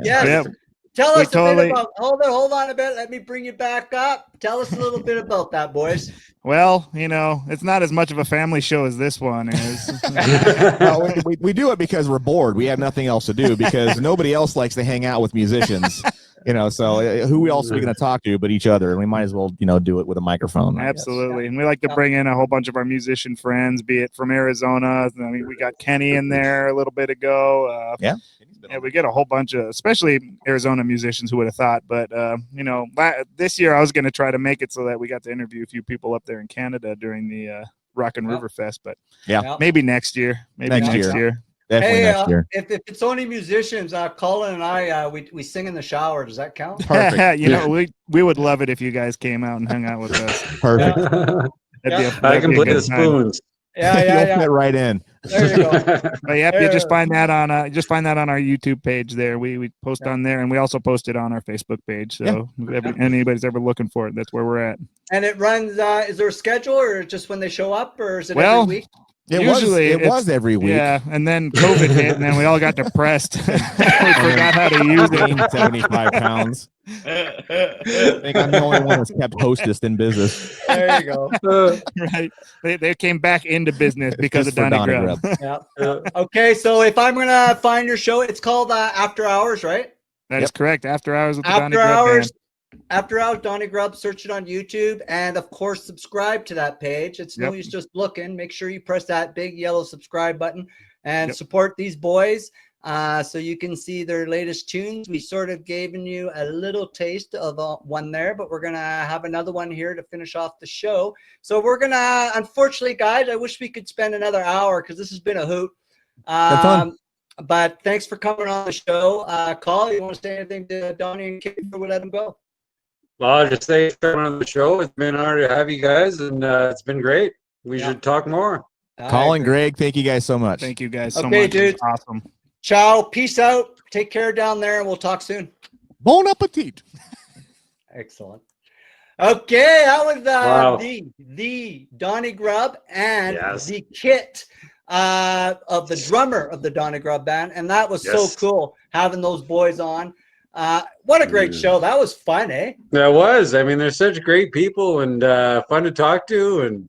Yes. Yep. Tell us a bit about. Hold on a bit. Let me bring you back up. Tell us a little bit about that, boys. Well, it's not as much of a family show as this one is. No, we do it because we're bored. We have nothing else to do because nobody else likes to hang out with musicians. So who else are we going to talk to but each other? And we might as well, do it with a microphone. Absolutely. And we like to bring in a whole bunch of our musician friends, be it from Arizona. I mean, we got Kenny in there a little bit ago. Yeah, we get a whole bunch of, especially Arizona musicians, who would have thought. But, this year I was going to try to make it so that we got to interview a few people up there in Canada during the Rock and River Fest. But maybe next year. Next year. Definitely next year. If it's only musicians, Colin and I, we sing in the shower. Does that count? Perfect. We would love it if you guys came out and hung out with us. Perfect. I can play the spoons. Yeah. Fit right in. There you go. But you just find that on our YouTube page there. We post on there, and we also post it on our Facebook page. So if anybody's ever looking for it, that's where we're at. And it runs. Is there a schedule, or just when they show up, or is it every week? It was every week. Yeah, and then COVID hit, and then we all got depressed. We forgot how to use it. 75 pounds. I think I'm the only one that's kept hostess in business. There you go. Right. They came back into business because of Donny Grubb. Yeah. Okay, so if I'm going to find your show, it's called After Hours, right? That is correct. After Hours with the Donny Grubb Band. After Hours, Donny Grubb, search it on YouTube, and of course, subscribe to that page. It's no use just looking. Make sure you press that big yellow subscribe button and support these boys so you can see their latest tunes. We sort of given you a little taste of one there, but we're going to have another one here to finish off the show. So we're going to, unfortunately, guys, I wish we could spend another hour because this has been a hoot. But thanks for coming on the show. Colin, you want to say anything to Donny and Kit before we let them go? Well, I'll just say coming on the show. It's been an honor to have you guys, and it's been great. We should talk more. Colin, Greg, thank you guys so much. Thank you guys so much. Okay, dude. Awesome. Ciao. Peace out. Take care down there, and we'll talk soon. Bon appetit. Excellent. Okay, that was the Donny Grubb and the Kit of the drummer of the Donny Grubb band, and that was so cool having those boys on. What a great show. That was fun, eh? That was. I mean, they're such great people and fun to talk to. And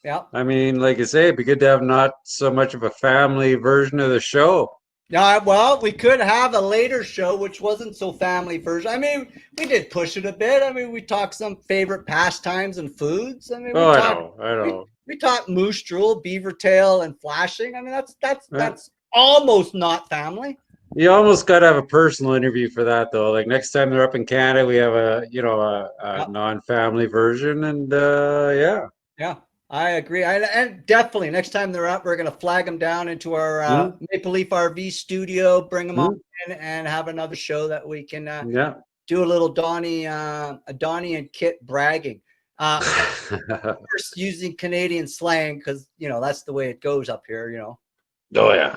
Yep. I mean, like I say, it'd be good to have not so much of a family version of the show. Yeah, well, we could have a later show which wasn't so family version. I mean, we did push it a bit. I mean, we talked some favorite pastimes and foods. I mean, Oh, I know. We talked moose drool, beaver tail, and flashing. I mean, that's almost not family. You almost got to have a personal interview for that, though. Like next time they're up in Canada, we have a non-family version, and Yeah, I agree. And definitely next time they're up, we're going to flag them down into our Maple Leaf RV studio, bring them on in, and have another show that we can do a little Donny and Kit bragging. First using Canadian slang because that's the way it goes up here. Oh yeah.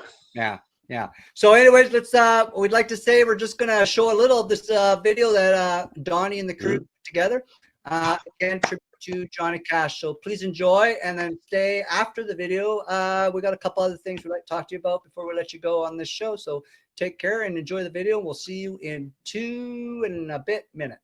Yeah. So, anyways, let's. We'd like to say we're just gonna show a little of this video that Donny and the crew put together. Again, tribute to Johnny Cash. So please enjoy, and then stay after the video. We got a couple other things we'd like to talk to you about before we let you go on this show. So take care and enjoy the video. We'll see you in 2 and a bit minutes.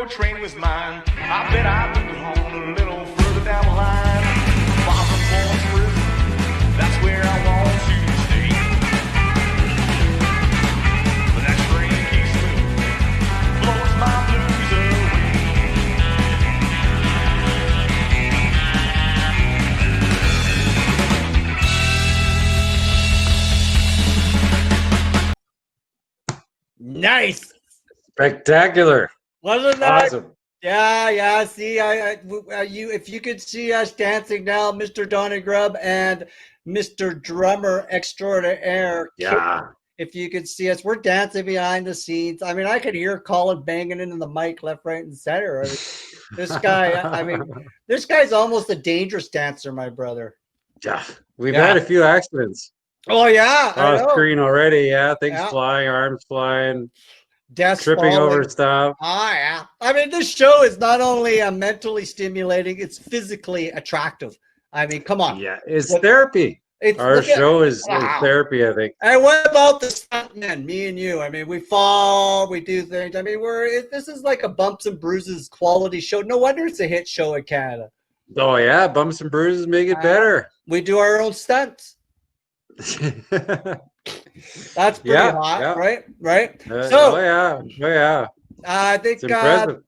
train was mine. I bet I moved home a little further down the line. Far from Folsom prison, that's where I want to stay. But that train keeps moving, blows my blues away. Nice. Spectacular. Wasn't that awesome? Yeah. See, you if you could see us dancing now, Mr. Donny Grubb and Mr. Drummer Extraordinaire. Yeah. if you could see us, we're dancing behind the scenes. I mean, I could hear Colin banging into the mic left, right, and center. I mean, this guy's almost a dangerous dancer, my brother. Yeah, we've Yeah. had a few accidents Oh yeah, I off know. screen already. Yeah, things Yeah. flying, arms flying, Deaths tripping falling. over stuff. Oh yeah. I mean, this show is not only mentally stimulating; it's physically attractive. I mean, come on. Yeah, it's Look- therapy. It's Our look at- show is Wow. therapy, I think. And what about the stuntmen, me and you? I mean, we fall, we do things. I mean, this is like a bumps and bruises quality show. No wonder it's a hit show in Canada. Oh yeah, bumps and bruises make it better. We do our own stunts. That's pretty hot, yeah. right? Right. Oh yeah. I think It's impressive.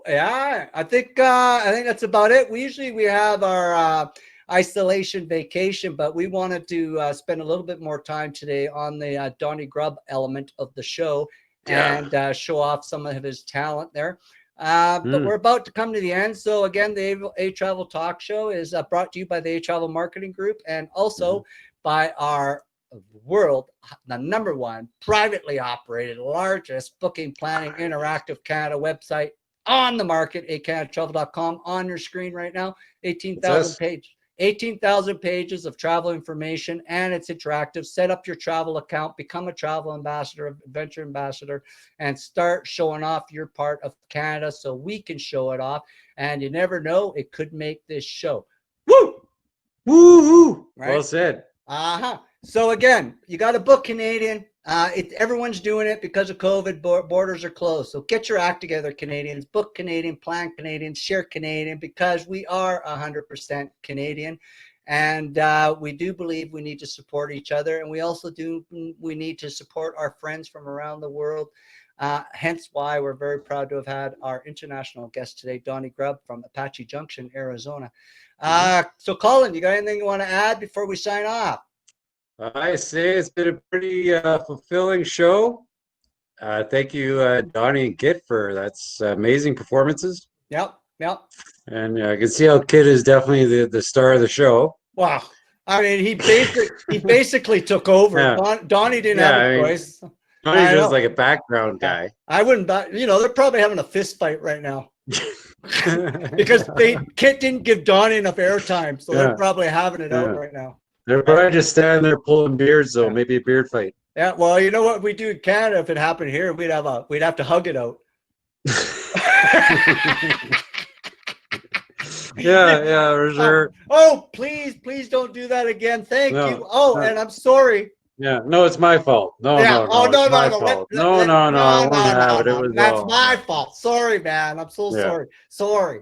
I think that's about it. We have our isolation vacation, but we wanted to spend a little bit more time today on the Donny Grubb element of the show and show off some of his talent there. But we're about to come to the end. So again, the A-Travel Talk Show is brought to you by the A-Travel Marketing Group and also by our the #1 privately operated, largest booking planning interactive Canada website on the market, ehCanadaTravel.com, on your screen right now. 18,000 pages of travel information, and it's interactive. Set up your travel account, become a travel ambassador, adventure ambassador, and start showing off your part of Canada so we can show it off. And you never know, it could make this show. Woo! Woo-hoo! Right? Well said. So again, you got to book Canadian. Everyone's doing it because of COVID. Borders are closed. So get your act together, Canadians. Book Canadian, plan Canadian, share Canadian, because we are 100% Canadian. And we do believe we need to support each other. And we also we need to support our friends from around the world. Hence why we're very proud to have had our international guest today, Donny Grubb from Apache Junction, Arizona. So Colin, you got anything you want to add before we sign off? I say it's been a pretty fulfilling show. Thank you, Donny and Kit, for that's amazing performances. Yep. And I can see how Kit is definitely the star of the show. Wow. I mean, he basically took over. Yeah. Donny didn't have a choice. Donny's just like a background guy. I wouldn't, they're probably having a fist fight right now. Because Kit didn't give Donny enough airtime, so they're probably having it out right now. They're probably just standing there pulling beards, though. Maybe a beard fight. Yeah, well, you know what we do in Canada? If it happened here, we'd have to hug it out. Yeah, for sure. Oh, please don't do that again. Thank you. Oh, and I'm sorry. Yeah, no, it's my fault. No. No. I won't have it. It was That's my fault. Sorry, man. I'm so sorry. Sorry.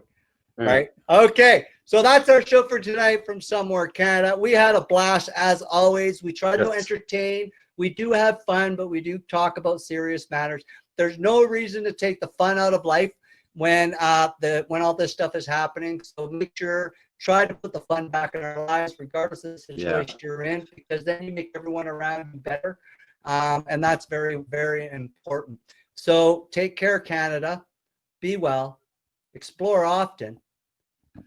Yeah. Right. Okay. So that's our show for tonight from Somewhere Canada. We had a blast as always. We try to entertain. We do have fun, but we do talk about serious matters. There's no reason to take the fun out of life when all this stuff is happening. So make sure, try to put the fun back in our lives, regardless of the situation you're in, because then you make everyone around you better. And that's very, very important. So take care, Canada. Be well. Explore often.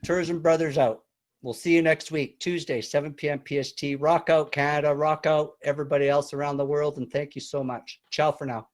Tourism Brothers out. We'll see you next week, Tuesday, 7 p.m. PST. Rock out, Canada. Rock out, everybody else around the world. And thank you so much. Ciao for now.